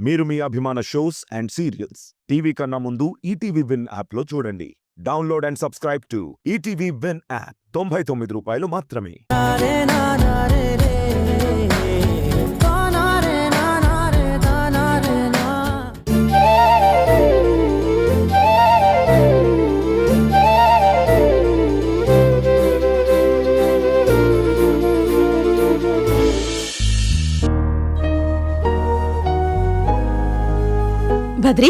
మీరు మీ అభిమాన shows and serials TV కన్నా ముందు ఈటీవీ విన్ యాప్లో చూడండి. Download and subscribe to ETV win app. 99 రూపాయలు మాత్రమే. బద్రి,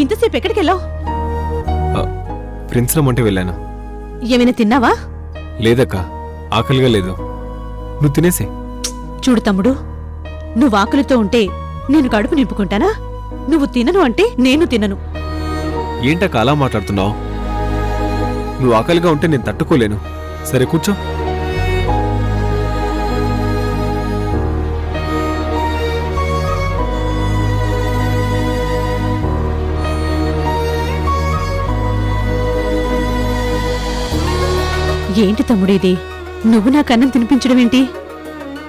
ఇంతసేపు ఎక్కడికి వెళ్ళావు? ప్రిన్స్ రమ్మంటే వెళ్ళాను. ఏమైనా తిన్నావా? లేదక్క, ఆకలిగా లేదు. నువ్వు తినేసే. చూడు తమ్ముడు, నువ్వు ఆకలితో ఉంటే నేను కడుపు నింపుకుంటానా? నువ్వు తినను అంటే నేను తినను. ఏంటక్క అలా మాట్లాడుతున్నావు? నువ్వు ఆకలిగా ఉంటే నేను తట్టుకోలేను. సరే కూర్చో. ఏంటి తమ్ముడు ఇది? నువ్వు నాకు అన్నం తినిపించడం ఏంటి?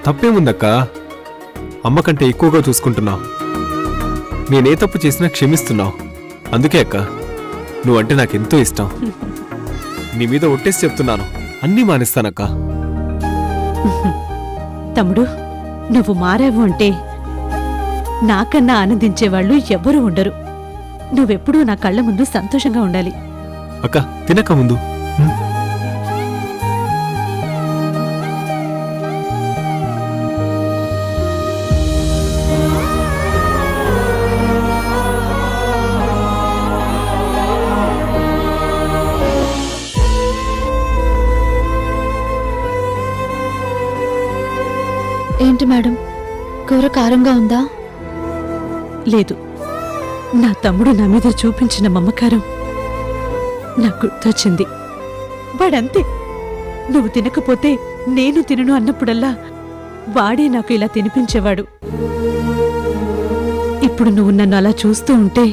తప్పేముందక్క? అమ్మ కంటే ఎక్కువగా చూసుకుంటున్నావు. నేనే తప్పు చేసినా క్షమిస్తున్నావు. అందుకే అక్క, నువ్వంటే నాకెంతో ఇష్టం. నీ మీద ఒట్టేసి చెప్తున్నాను, అన్నీ మానేస్తానక్క. తమ్ముడు, నువ్వు మారావు అంటే నాకన్నా ఆనందించేవాళ్ళు ఎవ్వరూ ఉండరు. నువ్వెప్పుడూ నా కళ్ళ ముందు సంతోషంగా ఉండాలి. అక్క, తినక ముందు. ఏంటి మేడం, కూర కారంగా ఉందా? లేదు, నా తమ్ముడు నా మీద చూపించిన మమకారం నాకు గుర్తొచ్చింది. వాడంతే, నువ్వు తినకపోతే నేను తినను అన్నప్పుడల్లా వాడే నాకు ఇలా తినిపించేవాడు. ఇప్పుడు నువ్వు నన్ను అలా చూస్తూ ఉంటే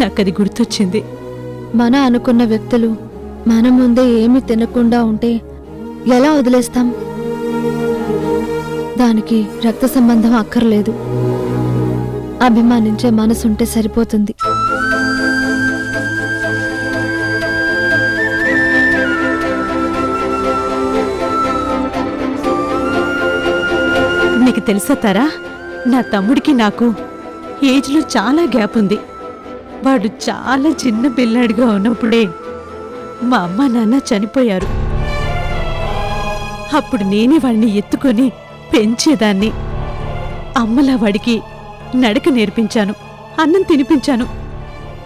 నాకది గుర్తొచ్చింది. మన అనుకున్న వ్యక్తులు మన ముందే ఏమీ తినకుండా ఉంటే ఎలా వదిలేస్తాం? దానికి రక్త సంబంధం అక్కర్లేదు, అభిమానించే మనసుంటే సరిపోతుంది. నీకు తెలుసా తారా, నా తమ్ముడికి నాకు ఏజ్లో చాలా గ్యాప్ ఉంది. వాడు చాలా చిన్న పిల్లాడిగా ఉన్నప్పుడే మా అమ్మ నాన్న చనిపోయారు. అప్పుడు నేనే వాడిని ఎత్తుకొని పెంచేదాన్ని. అమ్మలా వాడికి నడక నేర్పించాను, అన్నం తినిపించాను,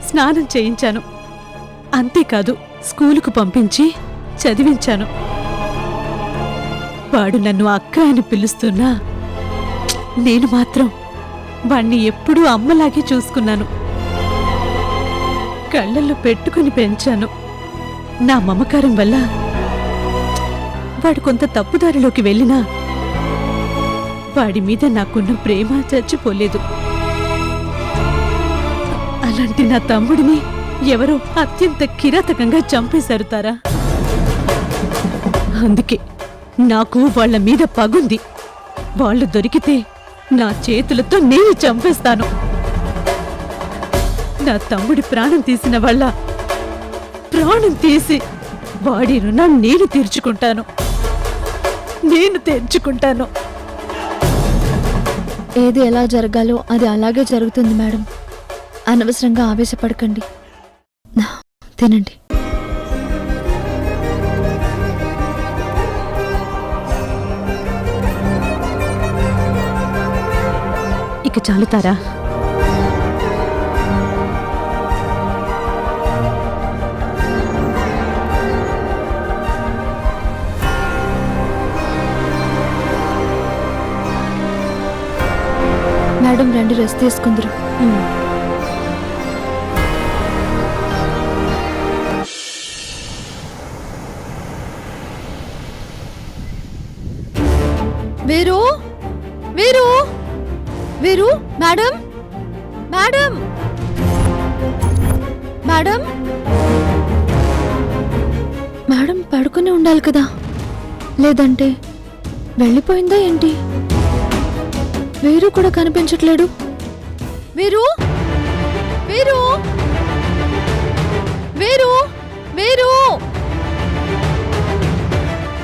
స్నానం చేయించాను. అంతేకాదు, స్కూలుకు పంపించి చదివించాను. వాడు నన్ను అక్క అని పిలుస్తున్నా నేను మాత్రం వాణ్ణి ఎప్పుడూ అమ్మలాగే చూసుకున్నాను. కళ్ళల్లో పెట్టుకుని పెంచాను. నా మమకారం వల్ల వాడు కొంత తప్పుదారిలోకి వెళ్ళినా వాడి మీద నాకున్న ప్రేమ చచ్చిపోలేదు. అలాంటి నా తమ్ముడిని ఎవరో అత్యంత కిరాతకంగా చంపేశారు తారా. అందుకే నాకు వాళ్ళ మీద పగుంది. వాళ్ళు దొరికితే నా చేతులతో నేను చంపేస్తాను. నా తమ్ముడి ప్రాణం తీసిన వాళ్ళ ప్రాణం తీసి వాడి రుణం నేను తీర్చుకుంటాను. ఏది ఎలా జరగాలో అది అలాగే జరుగుతుంది మేడం. అనవసరంగా ఆవేశపడకండి, తినండి. ఇక చాలుతారా? మేడం రండి, రెస్ట్ తీసుకుందరు. వీరు, వీరు, వీరు, మేడం, మేడం, మేడం, మేడం పడుకుని ఉండాలి కదా, లేదంటే వెళ్ళిపోయిందా ఏంటి? వీరు కూడా కనిపించట్లేడు. వీరు వీరు వీరు వీరు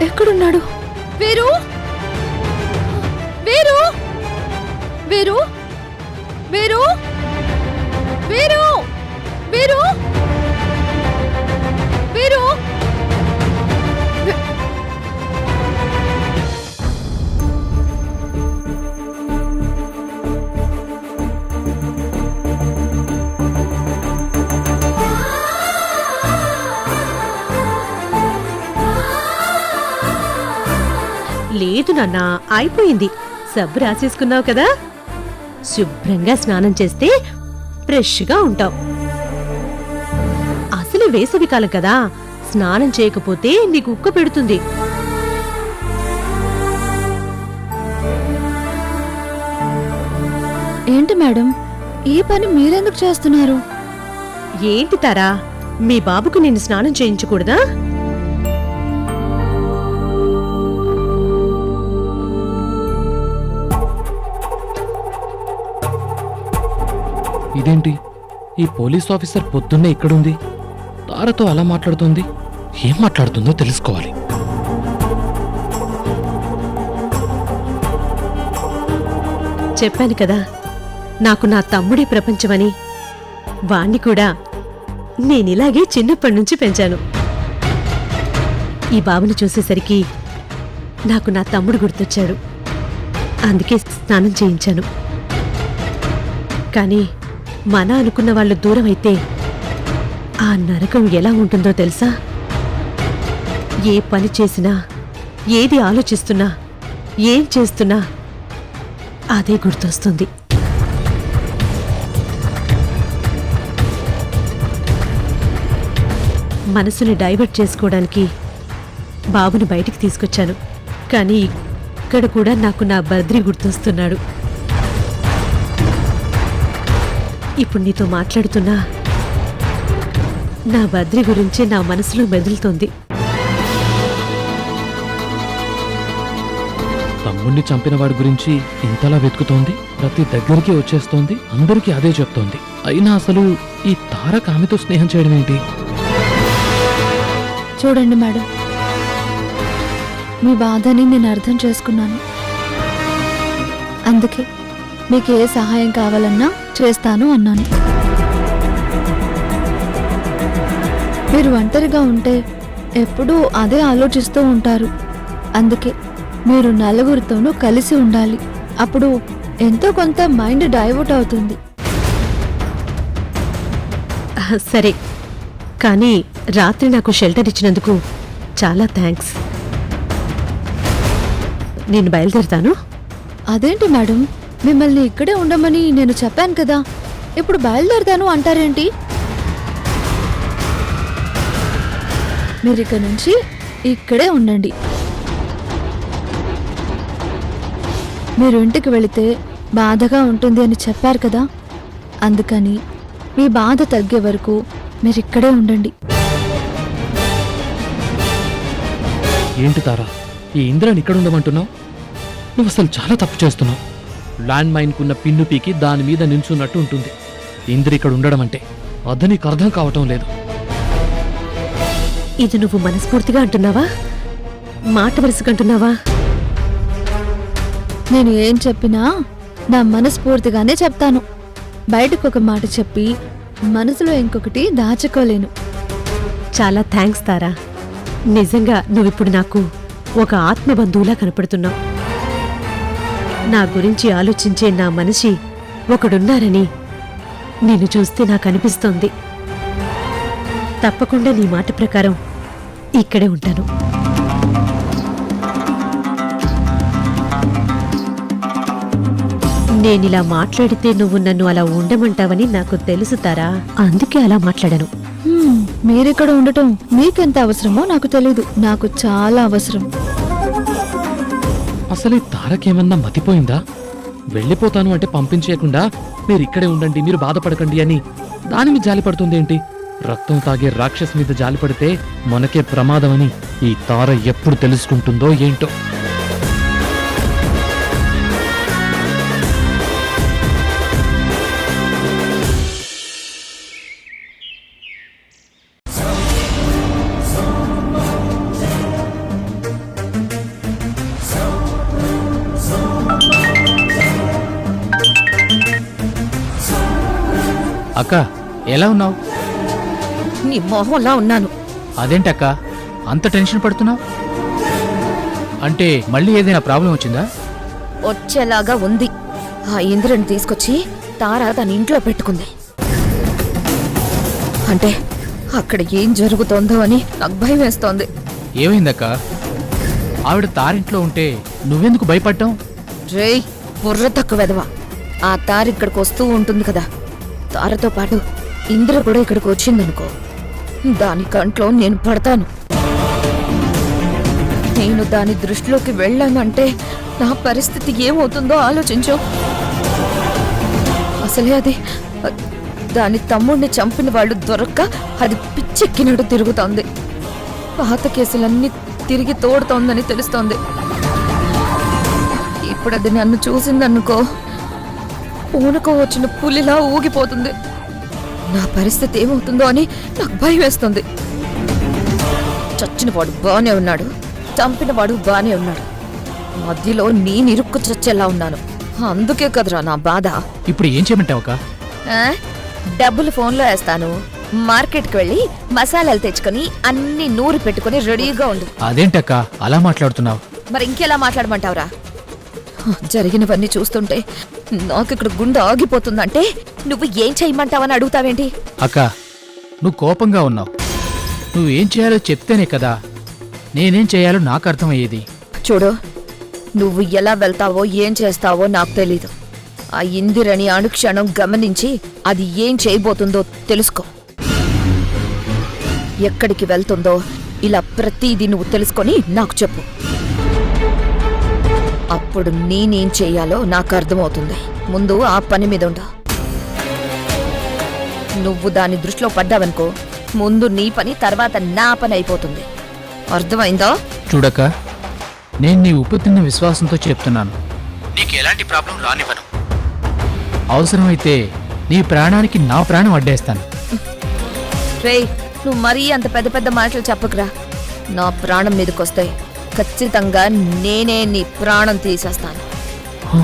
ఎక్కడున్నాడు? వీరు వీరు వీరు వీరు వీరు వీరు వీరు లేదు నాన్నా, అయిపోయింది. సబ్బు రాసేసుకున్నావు కదా, శుభ్రంగా స్నానం చేస్తే ఫ్రెష్గా ఉంటావు. అసలు వేసవి కాలం కదా, స్నానం చేయకపోతే నీకు ఉక్క పెడుతుంది. ఏంటి మేడం, ఈ పని మీరెందుకు చేస్తున్నారు? ఏంటి తారా, మీ బాబుకు నేను స్నానం చేయించకూడదా? ఇదేంటి, ఈ పోలీస్ ఆఫీసర్ పొద్దున్నే ఇక్కడుంది, తారతో అలా మాట్లాడుతుంది. ఏం మాట్లాడుతుందో తెలుసుకోవాలి. చెప్పాను కదా, నాకు నా తమ్ముడే ప్రపంచమని. వాణ్ణి కూడా నేనిలాగే చిన్నప్పటి నుంచి పెంచాను. ఈ బాబుని చూసేసరికి నాకు నా తమ్ముడు గుర్తొచ్చాడు. అందుకే స్నానం చేయించాను. కానీ మన అనుకున్న వాళ్ళు దూరం అయితే ఆ నరకం ఎలా ఉంటుందో తెలుసా? ఏ పని చేసినా, ఏది ఆలోచిస్తున్నా, ఏం చేస్తున్నా అదే గుర్తొస్తుంది. మనసుని డైవర్ట్ చేసుకోవడానికి బాబుని బయటికి తీసుకొచ్చాను. కానీ ఇక్కడ కూడా నాకు నా బద్రి గుర్తొస్తున్నాడు. ఇప్పుడు నీతో మాట్లాడుతున్నా నా బద్రి గురించి నా మనసులో మెదులుతోంది. తమ్ముణ్ణి చంపిన వాడి గురించి ఇంతలా వెతుకుతోంది, ప్రతి దగ్గరికి వచ్చేస్తోంది, అందరికీ అదే చెప్తోంది. అయినా అసలు ఈ తారక్ ఆమెతో స్నేహం చేయడం ఏంటి? చూడండి మేడం, మీ బాధని నేను అర్థం చేసుకున్నాను. అందుకే మీకు ఏ సహాయం కావాలన్నా చేస్తాను అన్నాను. మీరు ఒంటరిగా ఉంటే ఎప్పుడూ అదే ఆలోచిస్తూ ఉంటారు. అందుకే మీరు నలుగురితోనూ కలిసి ఉండాలి. అప్పుడు ఎంతో కొంత మైండ్ డైవర్ట్ అవుతుంది. సరే, కానీ రాత్రి నాకు షెల్టర్ ఇచ్చినందుకు చాలా థ్యాంక్స్. నేను బయలుదేరుతాను. అదేంటి మేడం, మిమ్మల్ని ఇక్కడే ఉండమని నేను చెప్పాను కదా, ఇప్పుడు బయలుదేరుతాను అంటారేంటి? మీరిక నుంచి ఇక్కడే ఉండండి. మీరు ఇంటికి వెళితే బాధగా ఉంటుంది అని చెప్పారు కదా, అందుకని మీ బాధ తగ్గే వరకు మీరిక్కడే ఉండండి. ఏంటి తారా, ఈ ఇంద్రాని ఇక్కడ ఉండమంటున్నావు? నువ్వు అసలు చాలా తప్పు చేస్తున్నావు. ల్యాండ్ మైన్కున్న పిన్ను పీకి దాని మీద నిల్చున్నట్టు ఉంటుంది. ఇంద్ర ఇక్కడ ఉండడం అంటే అది నీకు అర్థం కావటం లేదు. ఇది నువ్వు మనస్ఫూర్తిగా అంటున్నావా, మాట వరుసకంటున్నావా? నేను ఏం చెప్పినా నా మనస్ఫూర్తిగానే చెప్తాను. బయటకు ఒక మాట చెప్పి మనసులో ఇంకొకటి దాచుకోలేను. చాలా థ్యాంక్స్ తారా. నిజంగా నువ్విప్పుడు నాకు ఒక ఆత్మబంధువులా కనపడుతున్నావు. నా గురించి ఆలోచించే నా మనిషి ఒకడున్నారని నిన్ను చూస్తే నాకు అనిపిస్తోంది. తప్పకుండా నీ మాట ప్రకారం ఇక్కడే ఉంటాను. నేనిలా మాట్లాడితే నువ్వు నన్ను అలా ఉండమంటావని నాకు తెలుసు తారా, అందుకే అలా మాట్లాడాను. మీరిక్కడ ఉండటం మీకెంత అవసరమో నాకు తెలీదు, నాకు చాలా అవసరం. అసలు ఈ తారకేమన్నా మతిపోయిందా? వెళ్ళిపోతాను అంటే పంపించేయకుండా మీరు ఇక్కడే ఉండండి, మీరు బాధపడకండి అని దాని మీద జాలిపడుతుంది ఏంటి? రక్తం తాగే రాక్షస్ మీద జాలిపడితే మనకే ప్రమాదమని ఈ తార ఎప్పుడు తెలుసుకుంటుందో ఏంటో. అక్క ఎలా ఉన్నావు? నీ మొహంలా ఉన్నాను. అదేంటక్క అంత టెన్షన్ పడుతున్నావు? అంటే మళ్ళీ ఏదైనా ప్రాబ్లం వచ్చిందా? వచ్చేలాగా ఉంది. ఆ ఇంద్రని తీసుకొచ్చి తార తన ఇంట్లో పెట్టుకుంది. అంటే అక్కడ ఏం జరుగుతోందో అని నాకు భయం వేస్తోంది. ఏమైందక్క? ఆవిడ తారింట్లో ఉంటే నువ్వెందుకు భయపడ్డావు? రేయ్, బుర్ర తక్కువ వెదవా. ఆ తార ఇక్కడికి వస్తూ ఉంటుంది కదా, తారతో పాటు ఇంద్ర కూడా ఇక్కడికి వచ్చిందనుకో, దాని కంట్లో నేను పడతాను. నేను దాని దృష్టిలోకి వెళ్ళానంటే నా పరిస్థితి ఏమవుతుందో ఆలోచించు. అసలే అది దాని తమ్ముడిని చంపిన వాళ్ళు దొరక్క అది పిచ్చెక్కినట్టు తిరుగుతోంది. పాత కేసులన్నీ తిరిగి తోడుతోందని తెలుస్తోంది. ఇప్పుడు అది నన్ను చూసిందనుకో, పూనకో వచ్చిన పులిలా ఊగిపోతుంది. నా పరిస్థితి ఏమవుతుందో అని నాకు భయం వేస్తుంది. చచ్చినవాడు బానే ఉన్నాడు, చంపినవాడు బానే ఉన్నాడు. మధ్యలో నేను ఇరుక్కు చచ్చేలా ఉన్నాను. అందుకే కదరా నా బాధ. ఇప్పుడు ఏం చేయమంటావు అక్క? ఆ? డబ్బులు ఫోన్లో వేస్తాను. మార్కెట్కి వెళ్ళి మసాలాలు తెచ్చుకొని అన్ని నూరి పెట్టుకుని రెడీగా ఉండు. అదేంటక్క అలా మాట్లాడుతున్నావు? మరి ఇంకెలా మాట్లాడమంటావురా? జరిగినవన్నీ చూస్తుంటే నాకు ఇక్కడ గుండె ఆగిపోతుందంటే నువ్వు ఏం చేయమంటావని అడుగుతావేంటి? అక్క నువ్వు కోపంగా ఉన్నావు. నువ్వేం చేయాలో చెప్తేనే కదా నేనేం చేయాలో నాకు అర్థమయ్యేది. చూడు, నువ్వు ఎలా వెళ్తావో ఏం చేస్తావో నాకు తెలీదు. ఆ ఇందిరని అనుక్షణం గమనించి అది ఏం చేయబోతుందో తెలుసుకో. ఎక్కడికి వెళ్తుందో ఇలా ప్రతిదీ నువ్వు తెలుసుకొని నాకు చెప్పు. అప్పుడు నేనేం చెయ్యాలో నాకు అర్థమవుతుంది. ముందు ఆ పని మీద ఉండు. నువ్వు దాని దృష్టిలో పడ్డావనుకో, ముందు నీ పని తర్వాత నా పని అయిపోతుంది. అర్థమైందా? చూడక్క, నేను నీ ఉప్పు తిన్న విశ్వాసంతో చెప్తున్నాను, నీకు ఎలాంటి ప్రాబ్లం రానివ్వను. అవసరమైతే నీ ప్రాణానికి నా ప్రాణం అడ్డేస్తాను. రేయ్, నువ్వు మరీ అంత పెద్ద పెద్ద మాటలు చెప్పకురా. నా ప్రాణం మీదకొస్తే ఖచ్చితంగా నేనే నీ ప్రాణం తీసేస్తాను. హ?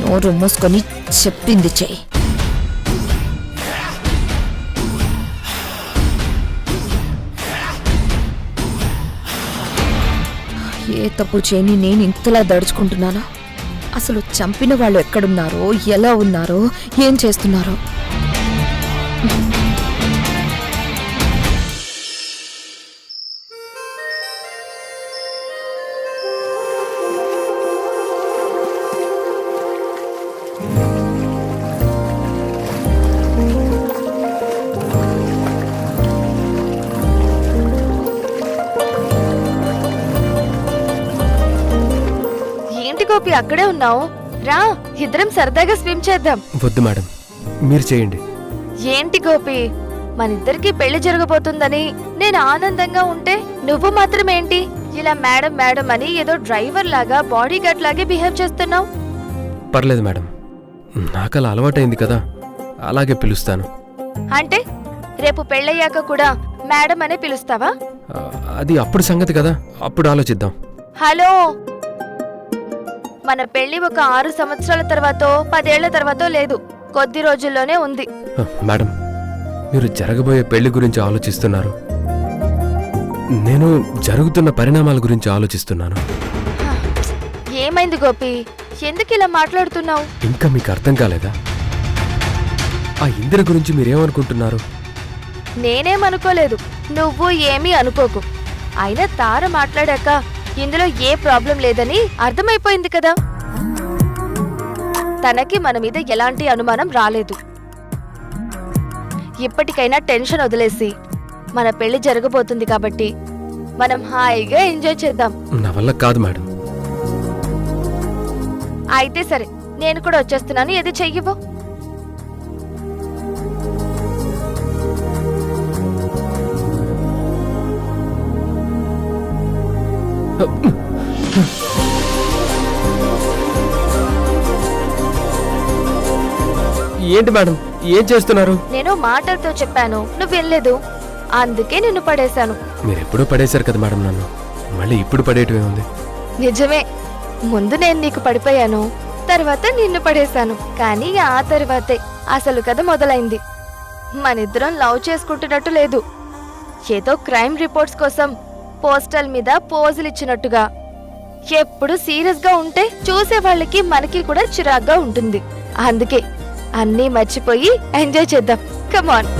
నోరు మూసుకొని చెప్పింది చెయ్యి. ఏ తప్పు చేయని నేను ఇంతలా దడుచుకుంటున్నానో. అసలు చంపిన వాళ్ళు ఎక్కడున్నారో, ఎలా ఉన్నారో, ఏం చేస్తున్నారో. ఏంటి గోపి అక్కడే ఉన్నావు? రా, ఇద్దరం సరదాగా స్విమ్ చేద్దాం. వద్దు మేడం, మీరు చేయండి. ఏంటి గోపి, మనిద్దరికి పెళ్లి జరగబోతుందని నేను ఆనందంగా ఉంటే నువ్వు మాత్రం ఏంటి ఇలా మేడం మేడం అని ఏదో డ్రైవర్ లాగా బాడీ గార్డ్ లాగే బిహేవ్ చేస్తున్నావు? పర్లేదు మేడం, నాకు అలా అలవాటైంది కదా, అలాగే పిలుస్తాను. అంటే రేపు పెళ్ళయ్యాక కూడా మేడం అనే పిలుస్తావా? అది అప్పుడు సంగతి కదా, అప్పుడు ఆలోచిద్దాం. హలో, మన పెళ్లి ఒక 6 సంవత్సరాల తర్వాతో 10 ఏళ్ల తర్వాతో లేదు, కొద్ది రోజుల్లోనే ఉంది. మేడం, మీరు జరగబోయే పెళ్లి గురించి ఆలోచిస్తున్నారు, నేను జరుగుతున్న పరిణామాల గురించి ఆలోచిస్తున్నాను. ఏమైంది గోపి, ఎందుకు ఇలా మాట్లాడుతున్నావు? ఇంకా మీకు అర్థం కాలేదా? ఆ ఇందిర గురించి మీరేమనుకుంటున్నారు? నేనేమనుకోలేదు, నువ్వు ఏమీ అనుకోకు. అయినా తార మాట్లాడాక ఇందులో ఏ ప్రాబ్లం లేదని అర్థమైపోయింది కదా. తనకి మన మీద ఎలాంటి అనుమానం రాలేదు. ఇప్పటికైనా టెన్షన్ వదిలేసి మన పెళ్లి జరగబోతుంది కాబట్టి మనం హాయిగా ఎంజాయ్ చేద్దాం. నా వల్ల కాదు మేడం. అయితే సరే, నేను కూడా వచ్చేస్తున్నాను, ఏది చెయ్యవు. ఏంటి మేడం, ఏం చేస్తున్నారు? నేను మాటలతో చెప్పాను, నువ్వు వెళ్ళలేదు, అందుకే నిన్ను పడేశాను. మీరెప్పుడూ పడేశారు కదా మేడం, నన్ను మళ్ళీ ఇప్పుడు పడేయటం ఏముంది? నిజమే, ముందు నేను నీకు పడిపోయాను, తర్వాత నిన్ను పడేశాను. కానీ ఆ తర్వాతే అసలు కథ మొదలైంది. మనిద్దరం లవ్ చేసుకుంటున్నట్టు లేదు, ఏదో క్రైమ్ రిపోర్ట్స్ కోసం పోస్టల్ మీద పోజులు ఇచ్చినట్టుగా. ఎప్పుడు సీరియస్ గా ఉంటే చూసే వాళ్ళకి మనకి కూడా చిరాగ్గా ఉంటుంది. అందుకే అన్నీ మర్చిపోయి ఎంజాయ్ చేద్దాం. కమాన్.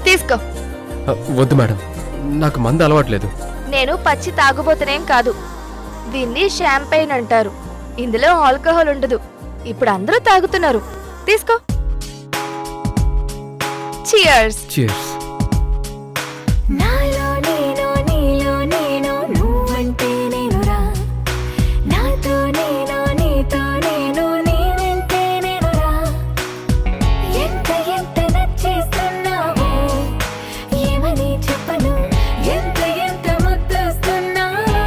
తీసుకో. వద్దు మేడం, నాకు మందు అలవాట్లేదు. నేను పచ్చి తాగుబోతనేం కాదు. దీన్ని షాంపైన్ అంటారు. ఇందులో ఆల్కహాల్ ఉండదు. ఇప్పుడు అందరూ తాగుతున్నారు. తీసుకో. చియర్స్. Cheers. నాలో నేను నీలో నేను నువ్వంటే నేనురా, నాతో నేను నీతో నేను నీవంటే నేనురా. ఎంత ఎంత నచ్చేస్తున్నావో ఏమని చెప్పను, ఎంత ఎంత ముద్దొస్తున్నావో,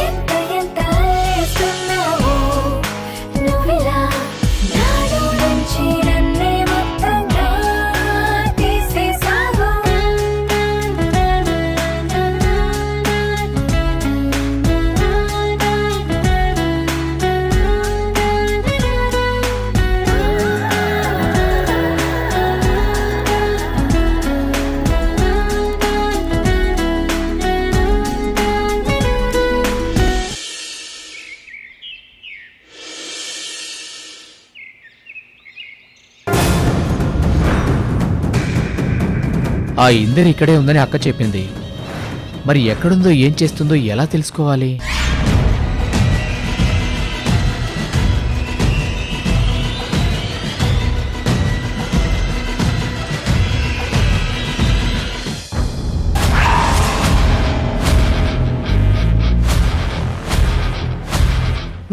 ఎంత ఎంత అల్లేస్తున్నావో నువ్విలా నాలో నుంచి నన్నే మొత్తంగా తీసేసావు. ఆ ఇందరు ఇక్కడే ఉందని అక్క చెప్పింది. మరి ఎక్కడుందో ఏం చేస్తుందో ఎలా తెలుసుకోవాలి?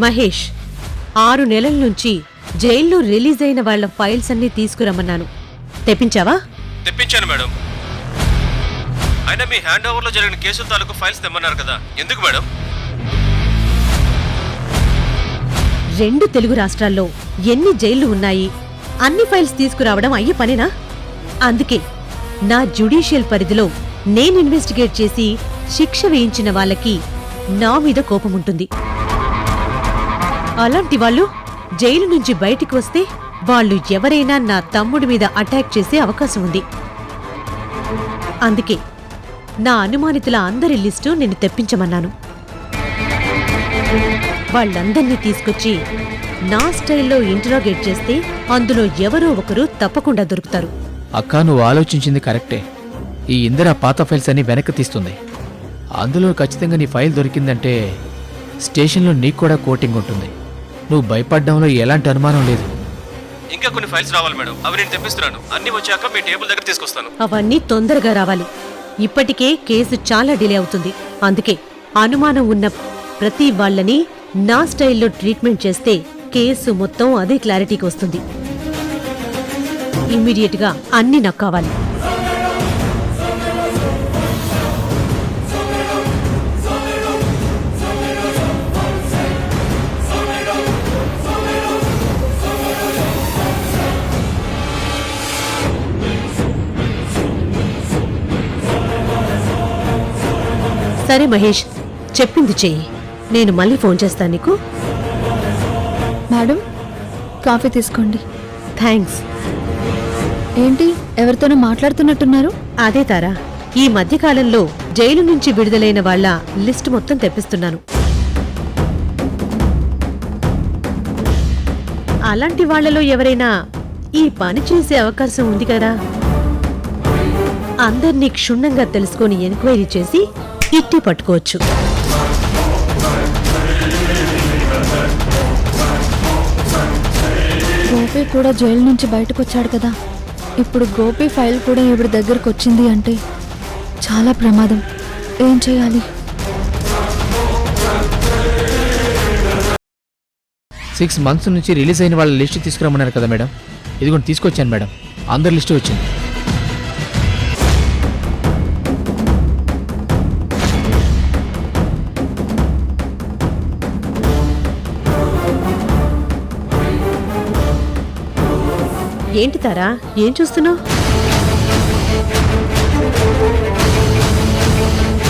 మహేష్, 6 నెలల నుంచి జైల్లో రిలీజ్ అయిన వాళ్ళ ఫైల్స్ అన్నీ తీసుకురమ్మన్నాను. తెప్పించావా? తెప్పించాను మేడం. అయినా మీ హ్యాండ్ ఓవర్లో జరిగిన కేసుల తాలూకు ఫైల్స్ తెమ్మన్నారు కదా, ఎందుకు మేడం? 2 తెలుగు రాష్ట్రాల్లో ఎన్ని జైళ్లు ఉన్నాయి, అన్ని ఫైల్స్ తీసుకురావడం అయ్యే పనేనా? అందుకే నా జ్యుడిషియల్ పరిధిలో నేను ఇన్వెస్టిగేట్ చేసి శిక్ష వేయించిన వాళ్ళకి నా మీద కోపముంటుంది. అలాంటి వాళ్ళు జైలు నుంచి బయటికి వస్తే వాళ్ళు ఎవరైనా నా తమ్ముడి మీద అటాక్ చేసే అవకాశం ఉంది. అందుకే నా అనుమానితుల అందరి లిస్టు నేను తెప్పించమన్నాను. వాళ్ళందర్నీ తీసుకొచ్చి నా స్టైల్లో ఇంటరాగేట్ చేస్తే అందులో ఎవరో ఒకరు తప్పకుండా దొరుకుతారు. అక్క, నువ్వు ఆలోచించింది కరెక్టే. ఈ ఇందిరా పాత ఫైల్స్ అన్ని వెనక్కి తీస్తుంది. అందులో ఖచ్చితంగా నీ ఫైల్ దొరికిందంటే స్టేషన్లో నీకు కూడా కోటింగ్ ఉంటుంది. నువ్వు భయపడ్డంలో ఎలాంటి అనుమానం లేదు. ఇంకా కొన్ని ఫైల్స్ రావాలి మేడం, అవి నేను తెప్పిస్తున్నాను. అన్ని వచ్చాక మీ టేబుల్ దగ్గర తీసుకొస్తాను. అవన్నీ తొందరగా రావాలి. ఇప్పటికే కేసు చాలా డిలే అవుతుంది. అందుకే అనుమానం ఉన్న ప్రతి వాళ్ళని నా స్టైల్లో ట్రీట్మెంట్ చేస్తే కేసు మొత్తం అదే క్లారిటీకి వస్తుంది. ఇమ్మీడియట్గా అన్నీ నాకు కావాలి. సరే మహేష్, చెప్పింది చెయ్యి. నేను మళ్ళీ ఫోన్ చేస్తాను నీకు. మేడం, కాఫీ తీసుకోండి. థ్యాంక్స్. ఏంటి, ఎవరితోనో మాట్లాడుతున్నట్టున్నారు? అదే తారా, ఈ మధ్యకాలంలో జైలు నుంచి విడుదలైన వాళ్ళ లిస్టు మొత్తం తెప్పిస్తున్నాను. అలాంటి వాళ్లలో ఎవరైనా ఈ పని చేసే అవకాశం ఉంది కదా. అందర్నీ క్షుణ్ణంగా తెలుసుకొని ఎంక్వైరీ చేసి ఇట్టి పట్టుకోవచ్చు. గోపి కూడా జైలు నుంచి బయటకు వచ్చాడు కదా. ఇప్పుడు గోపి ఫైల్ కూడా ఇవిడ దగ్గరకు వచ్చింది అంటే చాలా ప్రమాదం. ఏం చేయాలి? 6 months నుంచి రిలీజ్ అయిన వాళ్ళ లిస్ట్ తీసుకురమ్మన్నారు కదా మేడం. ఇదిగోండి తీసుకొచ్చాను మేడం, అందరి లిస్టు వచ్చింది. ఏంటి తారా ఏం చూస్తున్నావు?